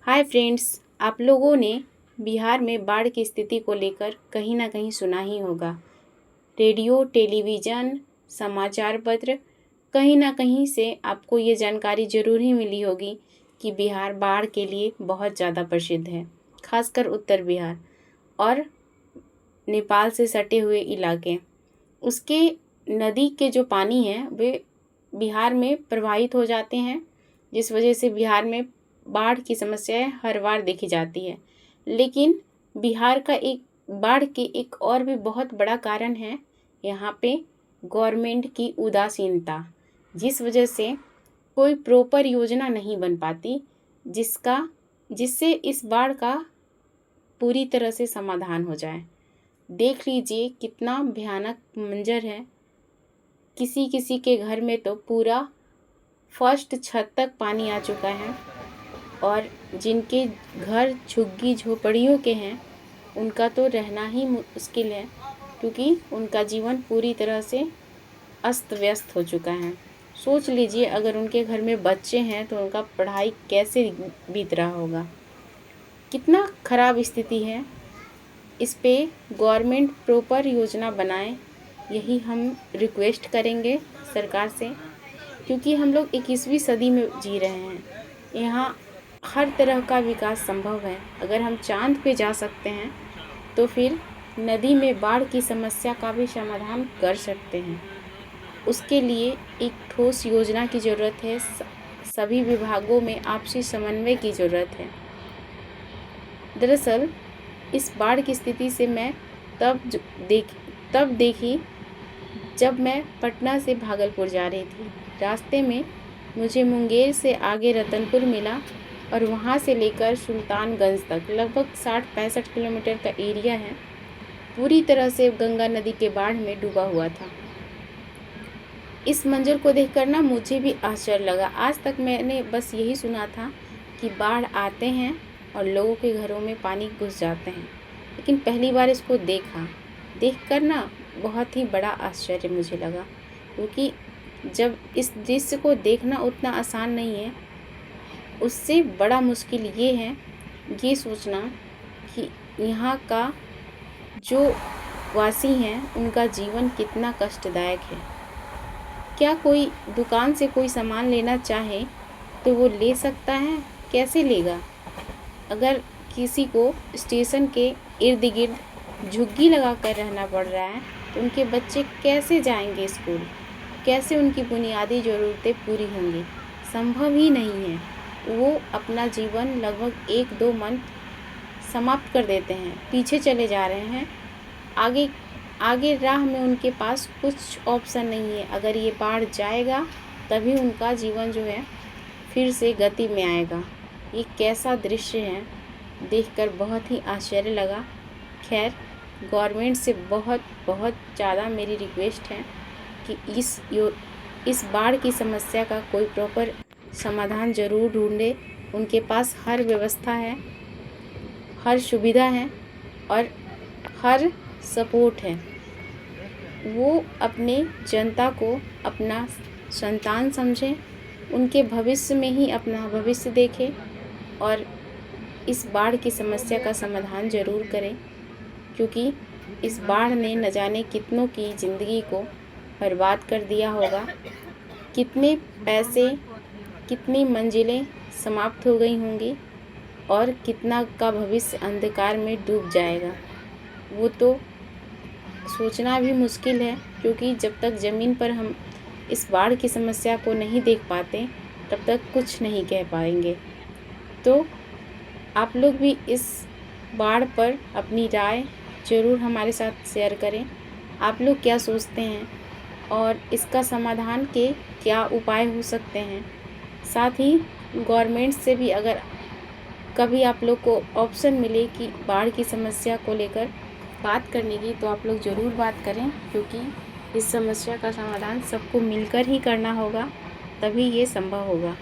Hi friends, आप लोगों ने बिहार में बाढ़ की स्थिति को लेकर कहीं ना कहीं सुना ही होगा। रेडियो, टेलीविज़न, समाचार पत्र, कहीं ना कहीं से आपको ये जानकारी ज़रूर ही मिली होगी कि बिहार बाढ़ के लिए बहुत ज़्यादा प्रसिद्ध है। खासकर उत्तर बिहार और नेपाल से सटे हुए इलाके, उसके नदी के जो पानी हैं वे बिहार में प्रवाहित हो जाते हैं, जिस वजह से बिहार में बाढ़ की समस्याएं हर बार देखी जाती है। लेकिन बिहार का बाढ़ के एक और भी बहुत बड़ा कारण है यहाँ पे गवर्नमेंट की उदासीनता, जिस वजह से कोई प्रॉपर योजना नहीं बन पाती जिससे इस बाढ़ का पूरी तरह से समाधान हो जाए। देख लीजिए कितना भयानक मंजर है। किसी किसी के घर में तो पूरा फर्स्ट छत तक पानी आ चुका है और जिनके घर झुग्गी झोपड़ियों के हैं उनका तो रहना ही मुश्किल है, क्योंकि उनका जीवन पूरी तरह से अस्त व्यस्त हो चुका है। सोच लीजिए अगर उनके घर में बच्चे हैं तो उनका पढ़ाई कैसे बीत रहा होगा। कितना ख़राब स्थिति है। इस पे गवर्नमेंट प्रॉपर योजना बनाए, यही हम रिक्वेस्ट करेंगे सरकार से, क्योंकि हम लोग 21वीं सदी में जी रहे हैं। यहाँ हर तरह का विकास संभव है। अगर हम चांद पे जा सकते हैं तो फिर नदी में बाढ़ की समस्या का भी समाधान कर सकते हैं। उसके लिए एक ठोस योजना की ज़रूरत है। सभी विभागों में आपसी समन्वय की ज़रूरत है। दरअसल इस बाढ़ की स्थिति से मैं तब देखी जब मैं पटना से भागलपुर जा रही थी। रास्ते में मुझे मुंगेर से आगे रतनपुर मिला और वहाँ से लेकर सुल्तानगंज तक लगभग 60-65 किलोमीटर का एरिया है, पूरी तरह से गंगा नदी के बाढ़ में डूबा हुआ था। इस मंजर को देखकर ना मुझे भी आश्चर्य लगा। आज तक मैंने बस यही सुना था कि बाढ़ आते हैं और लोगों के घरों में पानी घुस जाते हैं, लेकिन पहली बार इसको देखकर ना बहुत ही बड़ा आश्चर्य मुझे लगा, क्योंकि जब इस दृश्य को देखना उतना आसान नहीं है, उससे बड़ा मुश्किल ये है ये सोचना कि यहाँ का जो वासी हैं उनका जीवन कितना कष्टदायक है। क्या कोई दुकान से कोई सामान लेना चाहे तो वो ले सकता है? कैसे लेगा? अगर किसी को स्टेशन के इर्द गिर्द झुग्गी लगा कर रहना पड़ रहा है तो उनके बच्चे कैसे जाएंगे स्कूल? कैसे उनकी बुनियादी ज़रूरतें पूरी होंगी? संभव ही नहीं है। वो अपना जीवन लगभग 1-2 मंथ समाप्त कर देते हैं, पीछे चले जा रहे हैं। आगे राह में उनके पास कुछ ऑप्शन नहीं है। अगर ये बाढ़ जाएगा तभी उनका जीवन जो है फिर से गति में आएगा। ये कैसा दृश्य है, देखकर बहुत ही आश्चर्य लगा। खैर, गवर्नमेंट से बहुत ज़्यादा मेरी रिक्वेस्ट है कि इस बाढ़ की समस्या का कोई प्रॉपर समाधान ज़रूर ढूंढे। उनके पास हर व्यवस्था है, हर सुविधा है और हर सपोर्ट है। वो अपने जनता को अपना संतान समझें, उनके भविष्य में ही अपना भविष्य देखें और इस बाढ़ की समस्या का समाधान ज़रूर करें, क्योंकि इस बाढ़ ने न जाने कितनों की ज़िंदगी को बर्बाद कर दिया होगा। कितने पैसे, कितनी मंजिलें समाप्त हो गई होंगी और कितना का भविष्य अंधकार में डूब जाएगा, वो तो सोचना भी मुश्किल है। क्योंकि जब तक ज़मीन पर हम इस बाढ़ की समस्या को नहीं देख पाते तब तक कुछ नहीं कह पाएंगे। तो आप लोग भी इस बाढ़ पर अपनी राय ज़रूर हमारे साथ शेयर करें। आप लोग क्या सोचते हैं और इसका समाधान के क्या उपाय हो सकते हैं? साथ ही गवर्नमेंट से भी अगर कभी आप लोग को ऑप्शन मिले कि बाढ़ की समस्या को लेकर बात करने की, तो आप लोग ज़रूर बात करें, क्योंकि इस समस्या का समाधान सबको मिलकर ही करना होगा, तभी ये संभव होगा।